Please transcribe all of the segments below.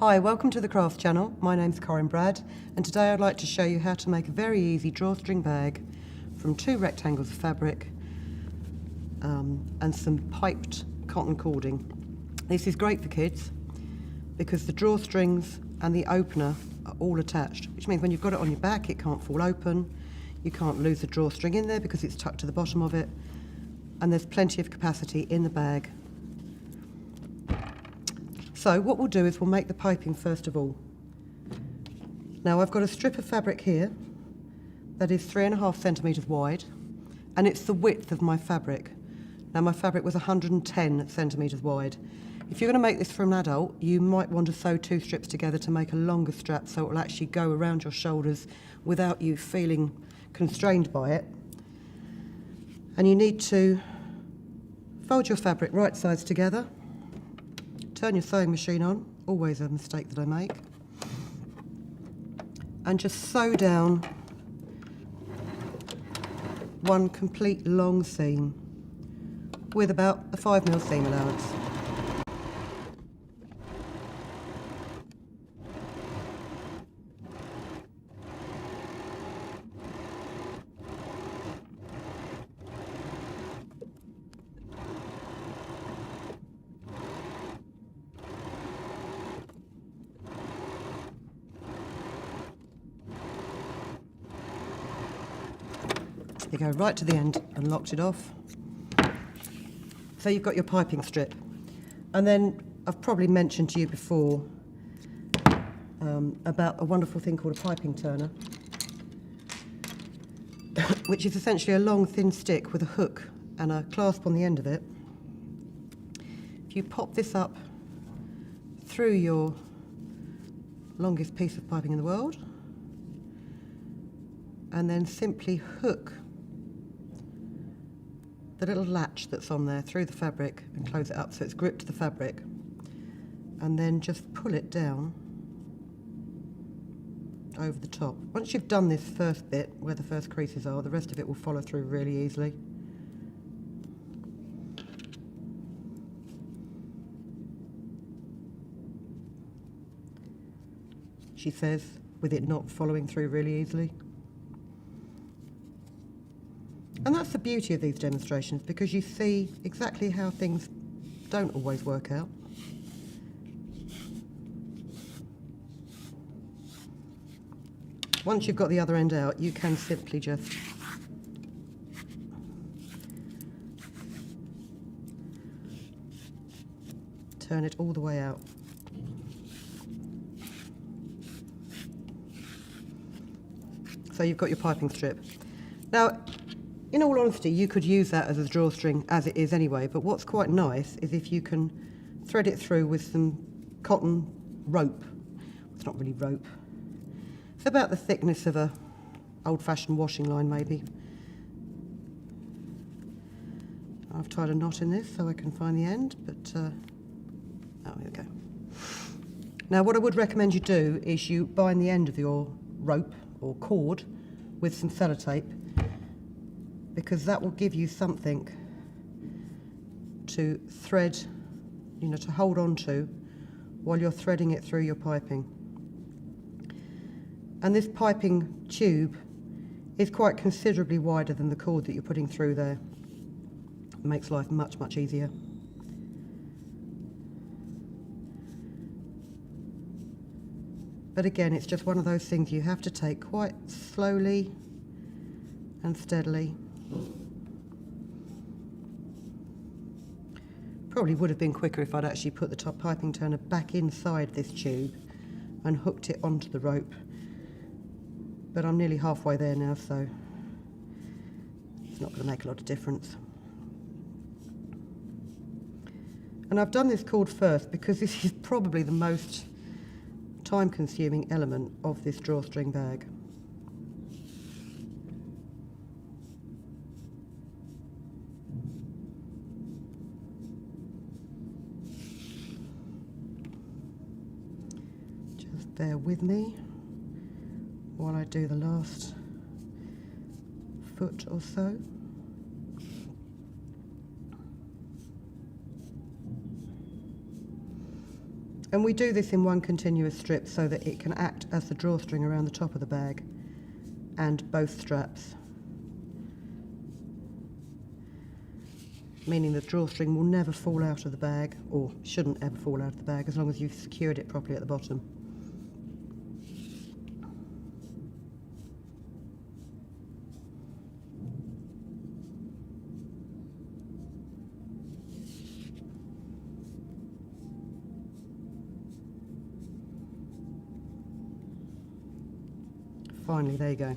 Hi, welcome to the Crafts channel. My name's Corinne Brad, and today I'd like to show you how to make a very easy drawstring bag from 2 rectangles of fabric and some piped cotton cording. This is great for kids because the drawstrings and the opener are all attached, which means when you've got it on your back it can't fall open, you can't lose the drawstring in there because it's tucked to the bottom of it, and there's plenty of capacity in the bag. So what we'll do is we'll make the piping first of all. Now I've got a strip of fabric here that is 3.5 centimetres wide, and it's the width of my fabric. Now my fabric was 110 centimetres wide. If you're going to make this for an adult, you might want to sew 2 strips together to make a longer strap so it will actually go around your shoulders without you feeling constrained by it. And you need to fold your fabric right sides together. Turn your sewing machine on, always a mistake that I make, and just sew down one complete long seam with about a 5mm seam allowance. You go right to the end and locked it off. So you've got your piping strip. And then I've probably mentioned to you before about a wonderful thing called a piping turner, which is essentially a long thin stick with a hook and a clasp on the end of it. If you pop this up through your longest piece of piping in the world and then simply hook the little latch that's on there through the fabric and close it up so it's gripped to the fabric, and then just pull it down over the top. Once you've done this first bit where the first creases are, the rest of it will follow through really easily. She says, with it not following through really easily. And that's the beauty of these demonstrations, because you see exactly how things don't always work out. Once you've got the other end out, you can simply just turn it all the way out. So you've got your piping strip. Now, in all honesty, you could use that as a drawstring as it is anyway, but what's quite nice is if you can thread it through with some cotton rope. It's not really rope. It's about the thickness of a old-fashioned washing line, maybe. I've tied a knot in this so I can find the end, but oh, here we go. Now, what I would recommend you do is you bind the end of your rope or cord with some sellotape, because that will give you something to thread, to hold on to while you're threading it through your piping. And this piping tube is quite considerably wider than the cord that you're putting through there. It makes life much, much easier. But again, it's just one of those things you have to take quite slowly and steadily. Probably would have been quicker if I'd actually put the top piping turner back inside this tube and hooked it onto the rope. But I'm nearly halfway there now, so it's not going to make a lot of difference. And I've done this cord first because this is probably the most time-consuming element of this drawstring bag. Just bear with me while I do the last foot or so. And we do this in one continuous strip so that it can act as the drawstring around the top of the bag and both straps, meaning the drawstring will never fall out of the bag, or shouldn't ever fall out of the bag, as long as you've secured it properly at the bottom. Finally, there you go.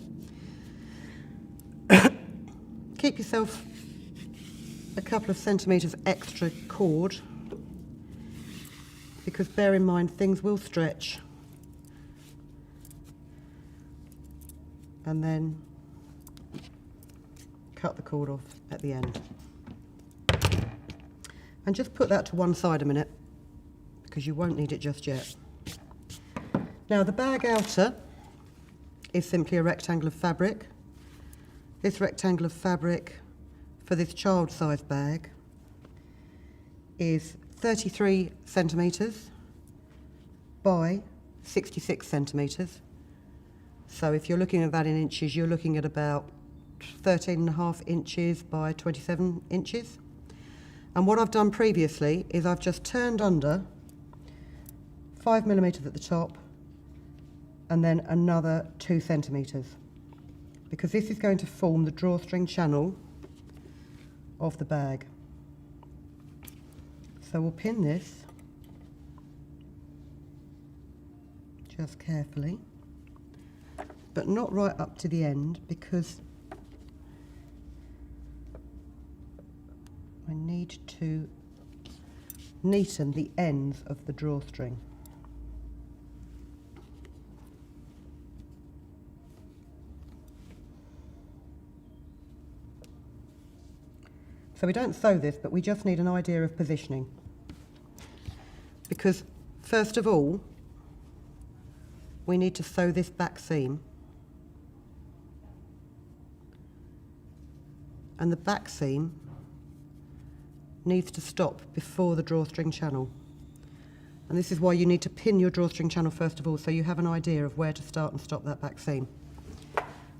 Keep yourself a couple of centimetres extra cord, because bear in mind things will stretch, and then cut the cord off at the end. And just put that to one side a minute, because you won't need it just yet. Now the bag outer is simply a rectangle of fabric. This rectangle of fabric for this child-sized bag is 33 centimetres by 66 centimetres. So if you're looking at that in inches, you're looking at about 13.5 inches by 27 inches. And what I've done previously is I've just turned under 5mm at the top and then another 2 centimetres, because this is going to form the drawstring channel of the bag. So we'll pin this just carefully, but not right up to the end, because I need to neaten the ends of the drawstring. So we don't sew this, but we just need an idea of positioning. Because first of all, we need to sew this back seam. And the back seam needs to stop before the drawstring channel. And this is why you need to pin your drawstring channel first of all, so you have an idea of where to start and stop that back seam.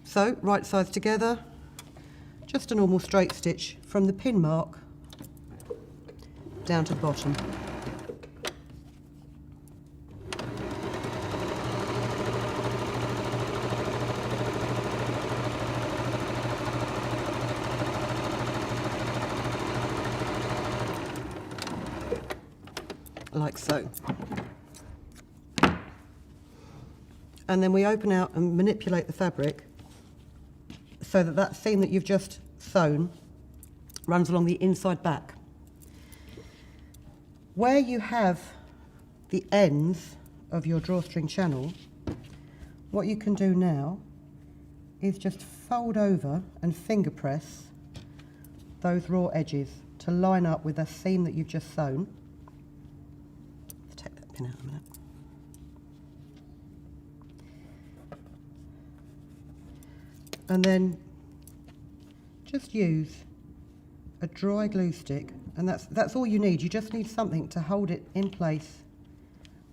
So, right sides together, just a normal straight stitch from the pin mark down to the bottom. Like so. And then we open out and manipulate the fabric so that that seam that you've just sewn runs along the inside back. Where you have the ends of your drawstring channel, what you can do now is just fold over and finger press those raw edges to line up with the seam that you've just sewn. Let's take that pin out a minute. And then just use a dry glue stick, and that's all you need. You just need something to hold it in place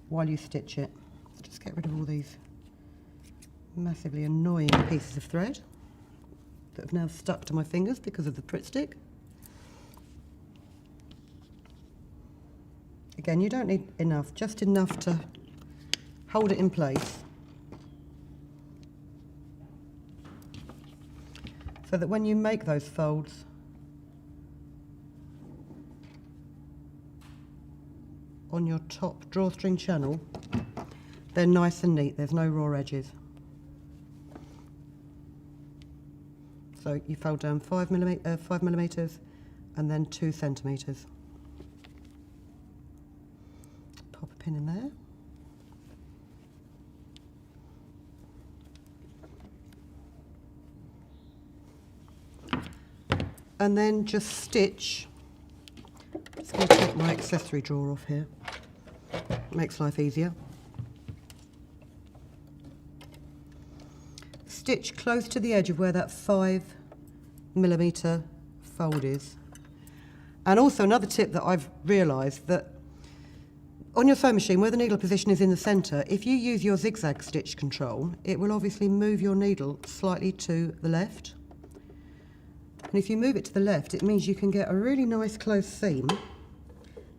while you stitch it. Just get rid of all these massively annoying pieces of thread that have now stuck to my fingers because of the Pritt stick. Again, you don't need enough, just enough to hold it in place, so that when you make those folds, on your top drawstring channel, they're nice and neat, there's no raw edges. So you fold down 5mm and then 2 centimetres. Pop a pin in there. And then just stitch. I'm just going to take my accessory drawer off here. Makes life easier. Stitch close to the edge of where that 5mm fold is. And also another tip that I've realised, that On your sewing machine, where the needle position is in the centre, if you use your zigzag stitch control, it will obviously move your needle slightly to the left. And if you move it to the left, it means you can get a really nice close seam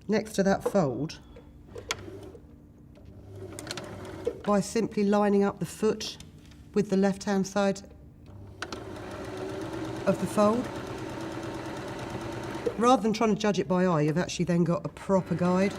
next to that fold by simply lining up the foot with the left-hand side of the fold. Rather than trying to judge it by eye, you've actually then got a proper guide.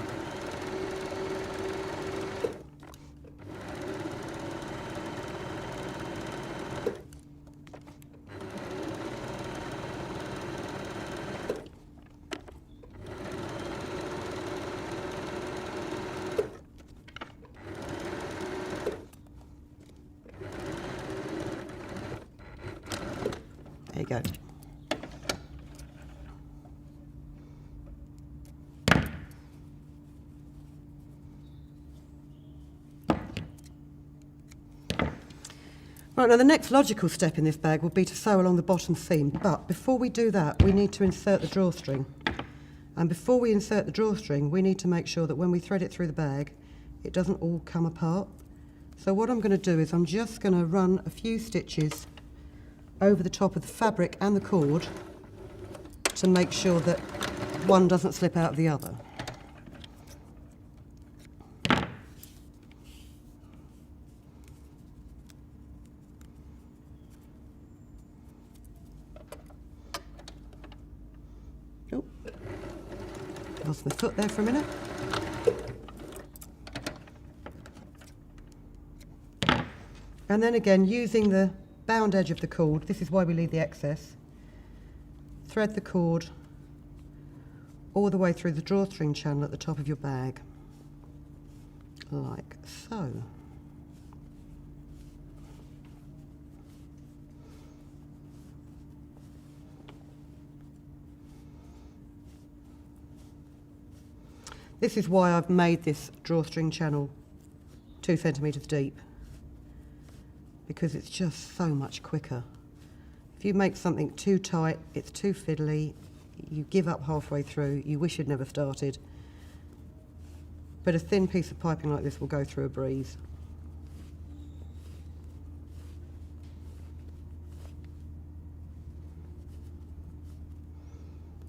There you go. Right, now the next logical step in this bag will be to sew along the bottom seam, but before we do that we need to insert the drawstring. And before we insert the drawstring we need to make sure that when we thread it through the bag it doesn't all come apart. So what I'm going to do is I'm just going to run a few stitches over the top of the fabric and the cord to make sure that one doesn't slip out of the other. Oh, lost my foot there for a minute. And then again, using the bound edge of the cord, this is why we leave the excess, thread the cord all the way through the drawstring channel at the top of your bag, like so. This is why I've made this drawstring channel 2 centimetres deep, because it's just so much quicker. If you make something too tight, it's too fiddly, you give up halfway through, you wish you'd never started. But a thin piece of piping like this will go through a breeze.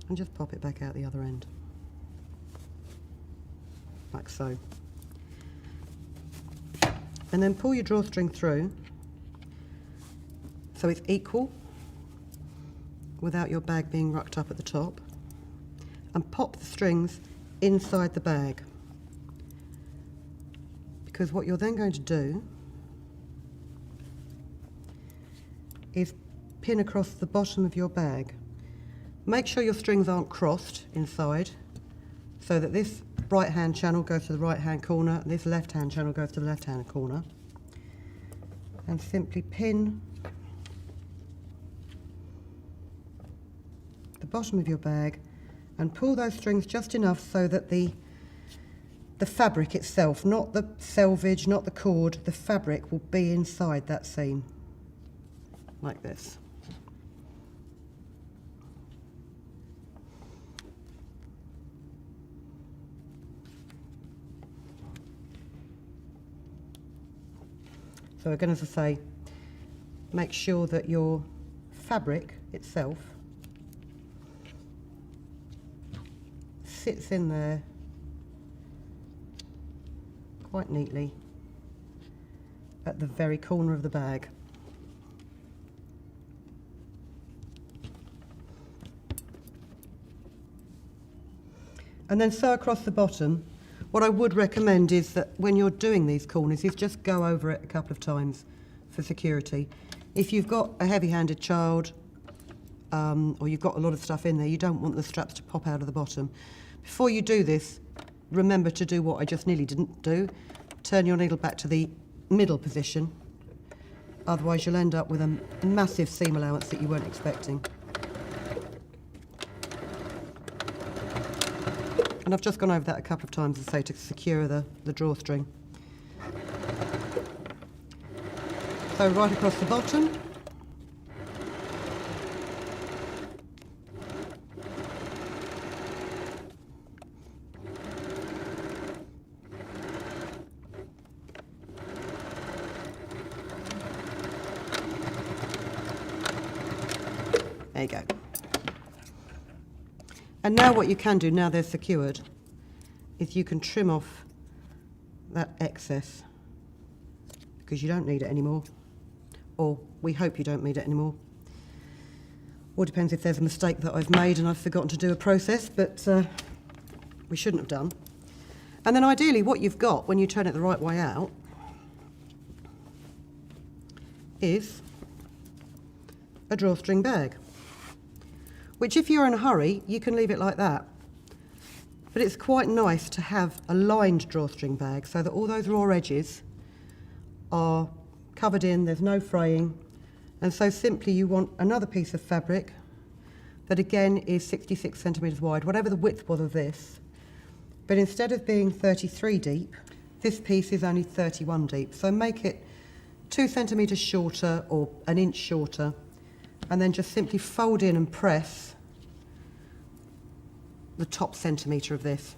And just pop it back out the other end, like so. And then pull your drawstring through so it's equal without your bag being rucked up at the top, and pop the strings inside the bag, because what you're then going to do is pin across the bottom of your bag. Make sure your strings aren't crossed inside, so that this right hand channel goes to the right hand corner and this left hand channel goes to the left hand corner, and simply pin the bottom of your bag and pull those strings just enough so that the fabric itself, not the selvage, not the cord, the fabric will be inside that seam, like this. So again, as I say, make sure that your fabric itself sits in there quite neatly at the very corner of the bag. And then sew across the bottom. What I would recommend is that when you're doing these corners is just go over it a couple of times for security. If you've got a heavy-handed child or you've got a lot of stuff in there, you don't want the straps to pop out of the bottom. Before you do this, remember to do what I just nearly didn't do. Turn your needle back to the middle position. Otherwise you'll end up with a massive seam allowance that you weren't expecting. And I've just gone over that a couple of times, as I say, to secure the drawstring. So right across the bottom. There you go. And now what you can do, now they're secured, is you can trim off that excess because you don't need it anymore. Or we hope you don't need it anymore. Or depends if there's a mistake that I've made and I've forgotten to do a process, but we shouldn't have done. And then ideally what you've got when you turn it the right way out is a drawstring bag, which if you're in a hurry, you can leave it like that. But it's quite nice to have a lined drawstring bag so that all those raw edges are covered in, there's no fraying. And so simply you want another piece of fabric that again is 66 centimetres wide, whatever the width was of this. But instead of being 33 deep, this piece is only 31 deep. So make it 2 centimetres shorter or an inch shorter, and then just simply fold in and press the top centimetre of this.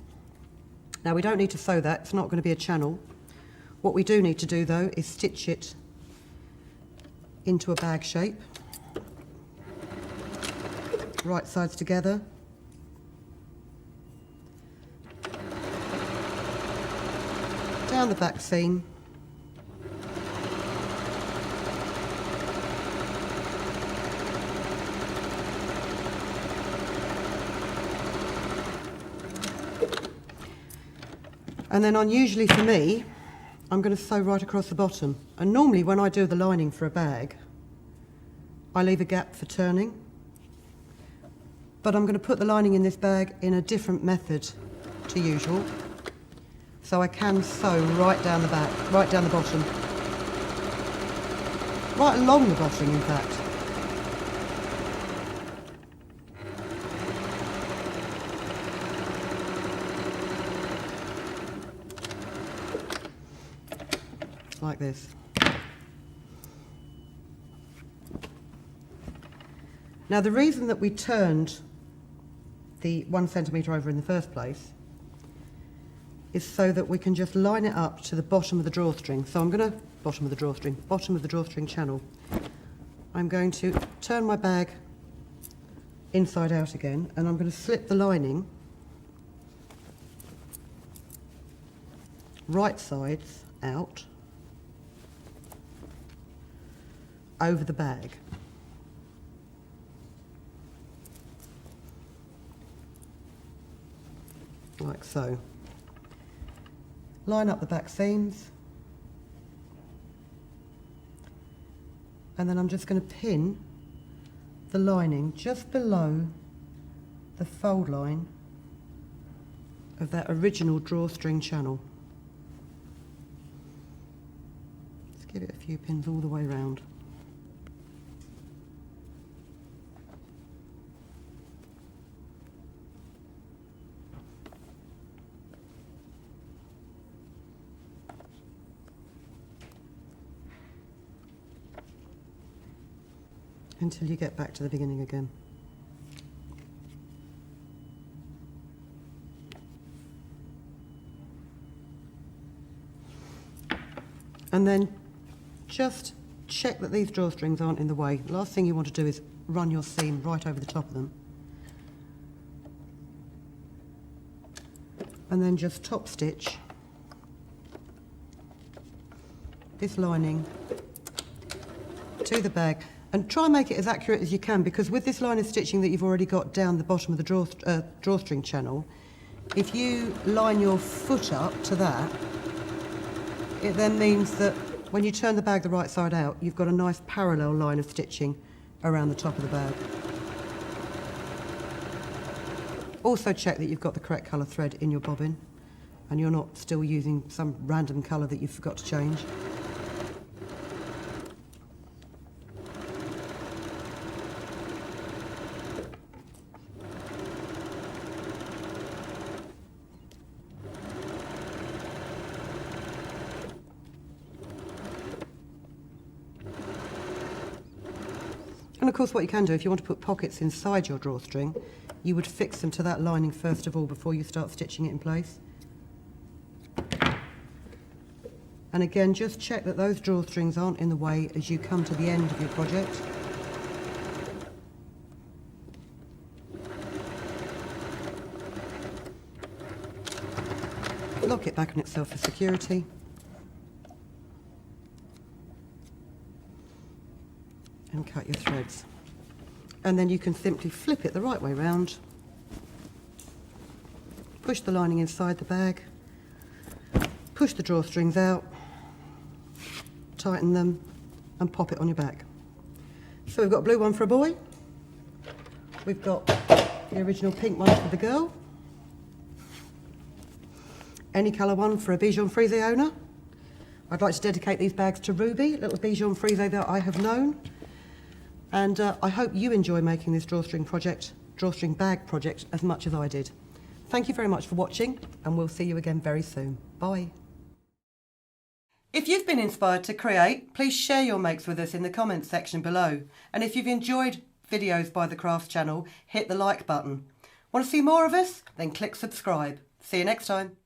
Now we don't need to sew that, it's not going to be a channel. What we do need to do though is stitch it into a bag shape. Right sides together. Down the back seam. And then unusually for me, I'm going to sew right across the bottom. And normally when I do the lining for a bag, I leave a gap for turning. But I'm going to put the lining in this bag in a different method to usual. So I can sew right down the back, right down the bottom. Right along the bottom, in fact. Like this. Now the reason that we turned the 1 centimetre over in the first place is so that we can just line it up to the bottom of the drawstring. So I'm going to, bottom of the drawstring channel. I'm going to turn my bag inside out again, and I'm going to slip the lining right sides out over the bag. Like so. Line up the back seams, and then I'm just going to pin the lining just below the fold line of that original drawstring channel. Let's give it a few pins all the way round. Until you get back to the beginning again. And then just check that these drawstrings aren't in the way. Last thing you want to do is run your seam right over the top of them. And then just top stitch this lining to the bag. And try and make it as accurate as you can, because with this line of stitching that you've already got down the bottom of the drawstring channel, if you line your foot up to that, it then means that when you turn the bag the right side out, you've got a nice parallel line of stitching around the top of the bag. Also check that you've got the correct colour thread in your bobbin and you're not still using some random colour that you forgot to change. And of course what you can do, if you want to put pockets inside your drawstring, you would fix them to that lining first of all before you start stitching it in place. And again, just check that those drawstrings aren't in the way as you come to the end of your project. lock it back on itself for security. And cut your threads. And then you can simply flip it the right way round, push the lining inside the bag, push the drawstrings out, tighten them and pop it on your back. So we've got a blue one for a boy, we've got the original pink one for the girl, any colour one for a Bijon Frise owner. I'd like to dedicate these bags to Ruby, little Bijon Frise that I have known. And I hope you enjoy making this drawstring bag project as much as I did. Thank you very much for watching, and we'll see you again very soon. Bye. If you've been inspired to create, please share your makes with us in the comments section below. And if you've enjoyed videos by the Crafts channel, hit the like button. Want to see more of us? Then click subscribe. See you next time.